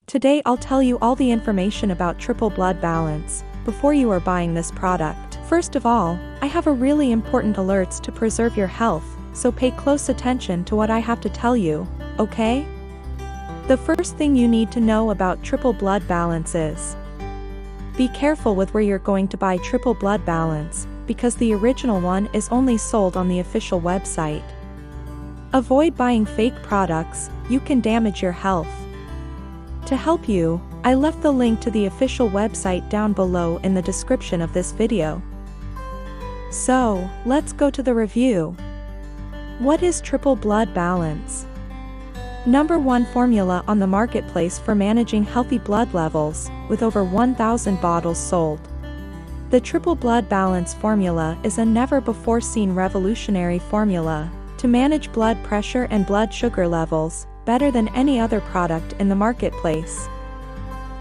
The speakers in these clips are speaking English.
Today I'll tell you all the information about triple blood balance before you are buying this product. First of all, I have a really important alerts to preserve your health, so pay close attention to what I have to tell you, okay? The first thing you need to know about triple blood balance is: be careful with where you're going to buy triple blood balance, because the original one is only sold on the official website. Avoid buying fake products, you can damage your health. To help you, I left the link to the official website down below in the description of this video. So, let's go to the review. What is triple blood balance? Number 1 formula on the marketplace for managing healthy blood levels, with over 1,000 bottles sold. The triple blood balance formula is a never-before-seen revolutionary formula to manage blood pressure and blood sugar levels better than any other product in the marketplace.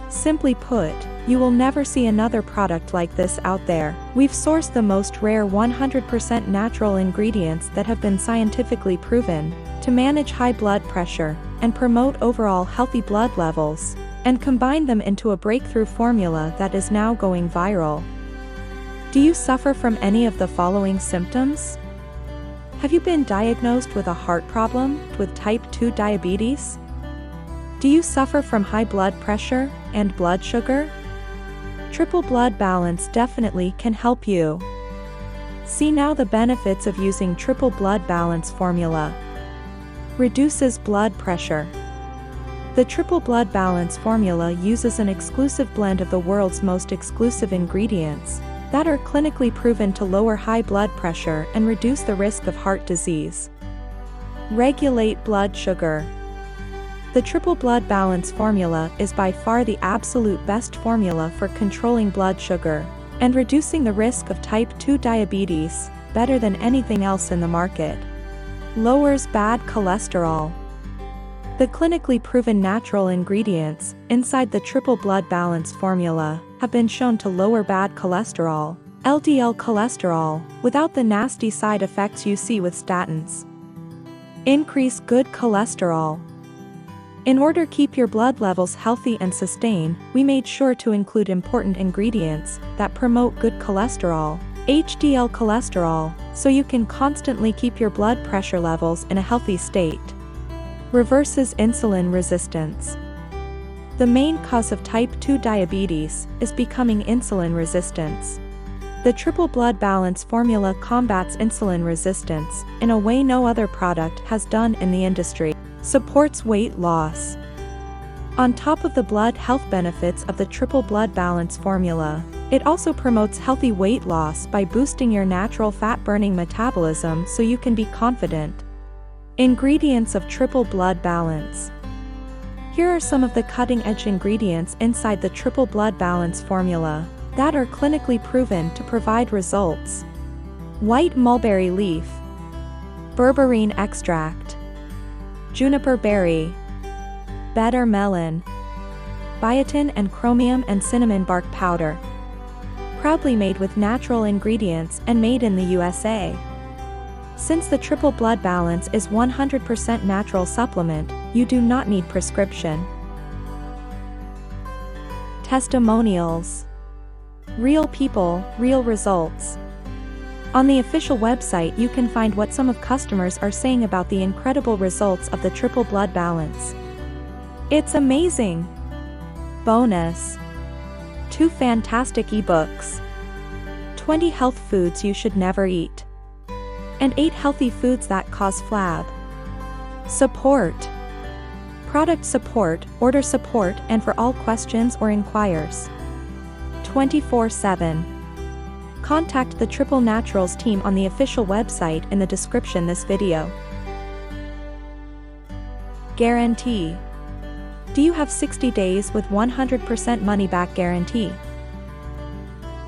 Simply put, you will never see another product like this out there. We've sourced the most rare 100% natural ingredients that have been scientifically proven to manage high blood pressure and promote overall healthy blood levels, and combine them into a breakthrough formula that is now going viral. Do you suffer from any of the following symptoms? Have you been diagnosed with a heart problem, with type 2 diabetes? Do you suffer from high blood pressure and blood sugar? Triple blood balance definitely can help you. See now the benefits of using triple blood balance formula. Reduces blood pressure. The triple blood balance formula uses an exclusive blend of the world's most exclusive ingredients that are clinically proven to lower high blood pressure and reduce the risk of heart disease. Regulate blood sugar. The triple blood balance formula is by far the absolute best formula for controlling blood sugar and reducing the risk of type 2 diabetes, better than anything else in the market. Lowers bad cholesterol. The clinically proven natural ingredients inside the triple blood balance formula have been shown to lower bad cholesterol, LDL cholesterol, without the nasty side effects you see with statins. Increase good cholesterol. In order to keep your blood levels healthy and sustain, we made sure to include important ingredients that promote good cholesterol, HDL cholesterol, so you can constantly keep your blood pressure levels in a healthy state. Reverses insulin resistance. The main cause of type 2 diabetes is becoming insulin resistance. The triple blood balance formula combats insulin resistance in a way no other product has done in the industry. Supports weight loss. On top of the blood health benefits of the triple blood balance formula, it also promotes healthy weight loss by boosting your natural fat-burning metabolism so you can be confident. Ingredients of triple blood balance. Here are some of the cutting-edge ingredients inside the triple blood balance formula that are clinically proven to provide results. White mulberry leaf, berberine extract, juniper berry, bitter melon, biotin and chromium and cinnamon bark powder. Proudly made with natural ingredients and made in the USA. Since the triple blood balance is 100% natural supplement, you do not need prescription. Testimonials. Real people, real results. On the official website you can find what some of customers are saying about the incredible results of the triple blood balance. It's amazing! Bonus. 2 fantastic ebooks. 20 health foods you should never eat. And 8 healthy foods that cause flab. Support. Product support, order support and for all questions or inquiries. 24/7. Contact the Triple Naturals team on the official website in the description this video. Guarantee. Do you have 60 days with 100% money back guarantee?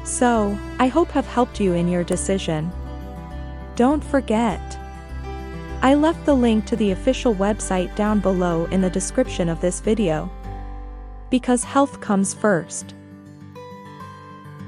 So, I hope have helped you in your decision. Don't forget, I left the link to the official website down below in the description of this video. Because health comes first.